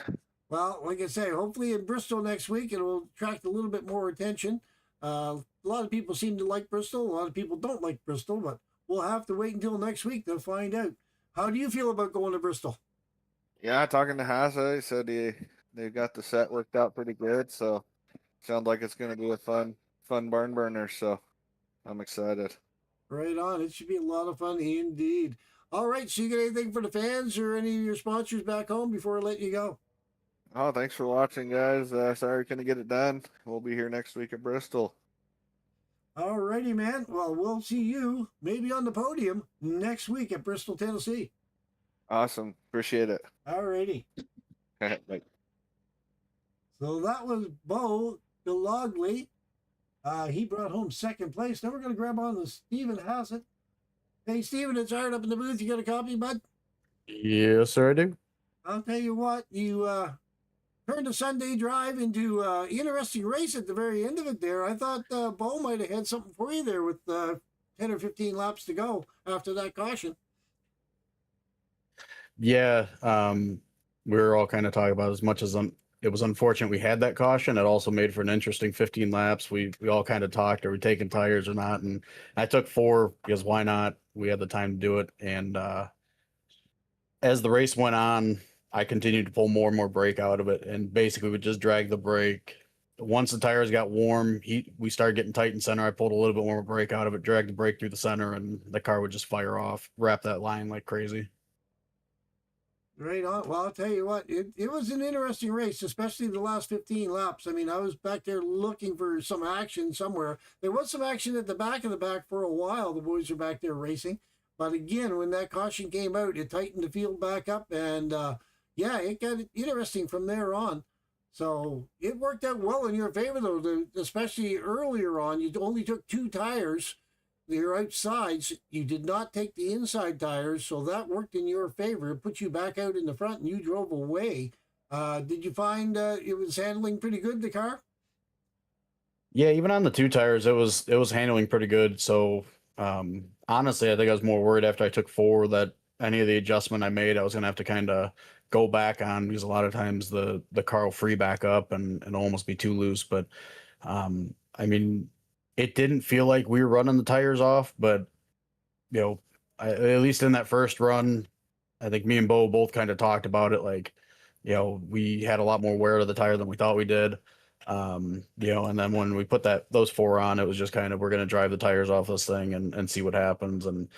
Well, like I say, hopefully in Bristol next week, it will attract a little bit more attention. A lot of people seem to like Bristol. A lot of people don't like Bristol, but we'll have to wait until next week to find out. How do you feel about going to Bristol? Yeah, talking to Hassa, he said they got the set worked out pretty good, so sounds like it's going to be a fun barn burner, so I'm excited. Right on. It should be a lot of fun indeed. All right, so you got anything for the fans or any of your sponsors back home before I let you go? Oh, thanks for watching, guys. Sorry we couldn't get it done. We'll be here next week at Bristol. All righty, man. Well, we'll see you maybe on the podium next week at Bristol, Tennessee. Awesome. Appreciate it. All righty. Bye. So that was Bo Belogley. He brought home second place. Now we're going to grab on to Stephen Hassett. Hey, Stephen, it's hard up in the booth. You got a copy, bud? Yes, sir, I do. I'll tell you what, you turned a Sunday drive into an interesting race at the very end of it there. I thought Bo might have had something for you there with 10 or 15 laps to go after that caution. Yeah, we were all kind of talking about as much as it was unfortunate we had that caution. It also made for an interesting 15 laps. We all kind of talked, are we taking tires or not? And I took 4 because why not? We had the time to do it. And as the race went on, I continued to pull more and more brake out of it, and basically would just drag the brake. Once the tires got warm, we started getting tight in center. I pulled a little bit more brake out of it, dragged the brake through the center, and the car would just fire off, wrap that line like crazy. Right on. Well, I'll tell you what, it was an interesting race, especially the last 15 laps. I mean, I was back there looking for some action somewhere. There was some action at the back of the back for a while. The boys were back there racing. But again, when that caution came out, it tightened the field back up. And yeah, it got interesting from there on. So it worked out well in your favor, though, especially earlier on. You only took 2 tires. Your outsides, you did not take the inside tires, so that worked in your favor. It put you back out in the front, and you drove away. Did you find it was handling pretty good, the car? Yeah, even on the 2 tires, it was handling pretty good. So honestly, I think I was more worried after I took 4 that any of the adjustment I made, I was going to have to kind of go back on, because a lot of times the car will free back up and almost be too loose. But I mean, it didn't feel like we were running the tires off, but at least in that first run, I think me and Bo both kind of talked about it. Like, we had a lot more wear to the tire than we thought we did. And then when we put those 4 on, it was just kind of, we're going to drive the tires off this thing and see what happens. And,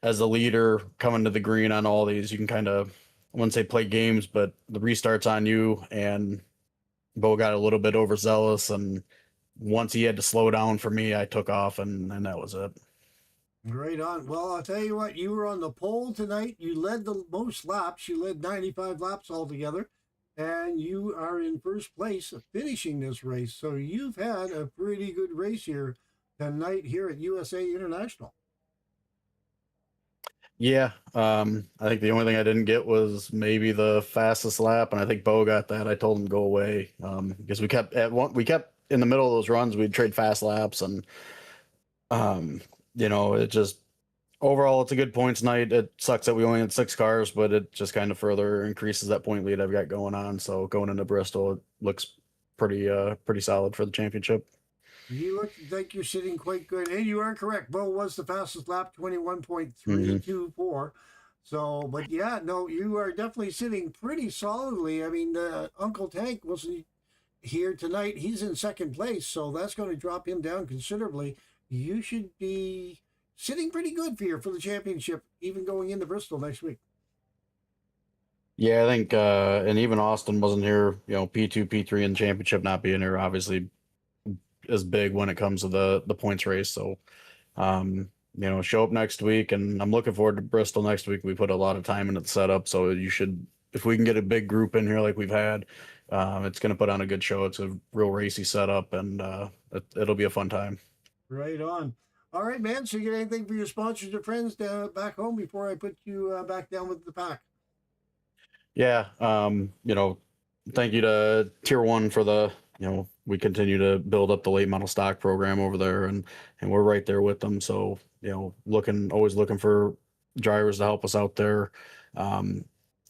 as a leader coming to the green on all these, you can kind of, I wouldn't say play games, but the restart's on you. And Bo got a little bit overzealous, and once he had to slow down for me, I took off, and that was it. Right on. Well, I'll tell you what, you were on the pole tonight. You led the most laps. You led 95 laps altogether, and you are in first place finishing this race. So you've had a pretty good race here tonight here at USA International. Yeah, I think the only thing I didn't get was maybe the fastest lap, and I think Bo got that. I told him to go away because we kept in the middle of those runs. We'd trade fast laps, and it just overall it's a good points night. It sucks that we only had 6 cars, but it just kind of further increases that point lead I've got going on. So going into Bristol, it looks pretty solid for the championship. You look like you're sitting quite good, and you are correct. Bo was the fastest lap, 21.324. So, but yeah, no, you are definitely sitting pretty solidly. I mean, Uncle Tank wasn't here tonight. He's in second place, so that's going to drop him down considerably. You should be sitting pretty good for the championship, even going into Bristol next week. Yeah, I think, and even Austin wasn't here. P2, P3 in the championship not being here, obviously is big when it comes to the points race. So, show up next week, and I'm looking forward to Bristol next week. We put a lot of time into the setup, so if we can get a big group in here like we've had, it's going to put on a good show. It's a real racy setup, and it'll be a fun time. Right on. All right, man. So you get anything for your sponsors or friends back home before I put you back down with the pack? Yeah. Thank you to Tier 1 for we continue to build up the late model stock program over there, and we're right there with them. So, always looking for drivers to help us out there.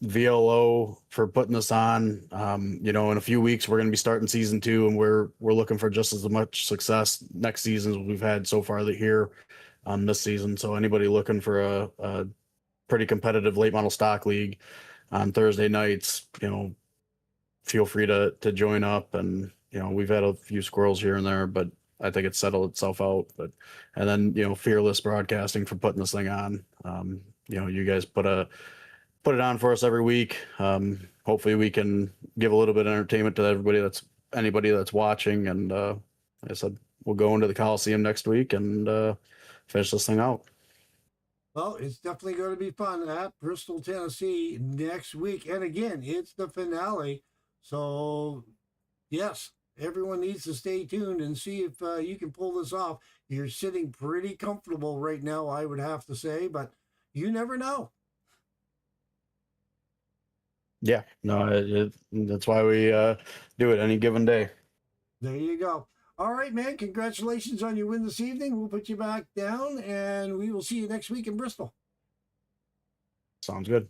VLO for putting this on. In a few weeks we're going to be starting season 2, and we're looking for just as much success next season as we've had so far here this season. So anybody looking for a pretty competitive late model stock league on Thursday nights, feel free to join up. And we've had a few squirrels here and there, but I think it's settled itself out. And then Fearless Broadcasting for putting this thing on. You guys put it on for us every week. Hopefully we can give a little bit of entertainment to anybody that's watching. And like I said, we'll go into the Coliseum next week and finish this thing out. Well, it's definitely going to be fun at Bristol, Tennessee next week. And again, it's the finale. So, yes, everyone needs to stay tuned and see if you can pull this off. You're sitting pretty comfortable right now, I would have to say, but you never know. Yeah, no, that's why we do it any given day. There you go. All right, man. Congratulations on your win this evening. We'll put you back down, and we will see you next week in Bristol. Sounds good.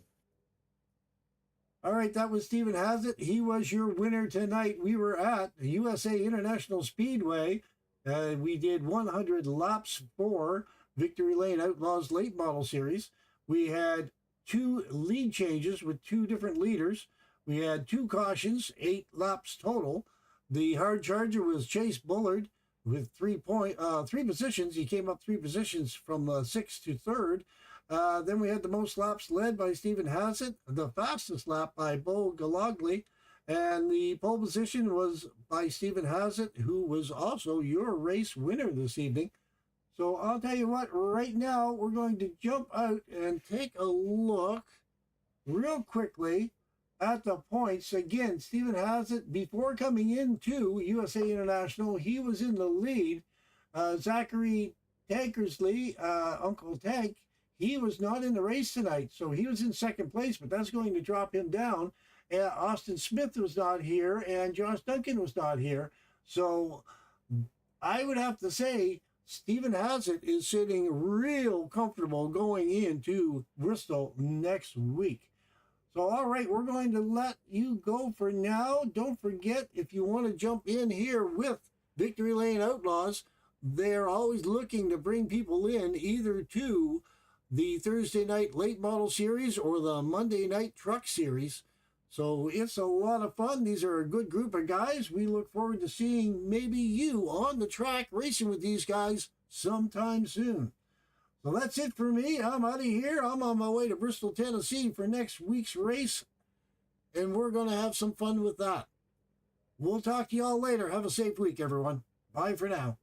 All right, that was Stephen Hazzett. He was your winner tonight. We were at the USA International Speedway. We did 100 laps for Victory Lane Outlaws Late Model Series. We had 2 lead changes with 2 different leaders. We had 2 cautions, 8 laps total. The hard charger was Chase Bullard with 3 positions. He came up 3 positions from 6th to 3rd. Then we had the most laps led by Stephen Hazzett, the fastest lap by Bo Galagli, and the pole position was by Stephen Hazzett, who was also your race winner this evening. So I'll tell you what, right now we're going to jump out and take a look real quickly at the points. Again, Stephen Hazzett, before coming into USA International, he was in the lead. Zachary Tankersley, Uncle Tank, he was not in the race tonight, so he was in second place, but that's going to drop him down. Austin Smith was not here, and Josh Duncan was not here. So I would have to say Stephen Hazzett is sitting real comfortable going into Bristol next week. So, all right, we're going to let you go for now. Don't forget, if you want to jump in here with Victory Lane Outlaws, they're always looking to bring people in either to the Thursday night late model series or the Monday night truck series. So it's a lot of fun. These are a good group of guys. We look forward to seeing maybe you on the track racing with these guys sometime soon. So that's it for me. I'm out of here. I'm on my way to Bristol, Tennessee for next week's race, and we're going to have some fun with that. We'll talk to y'all later. Have a safe week, everyone. Bye for now.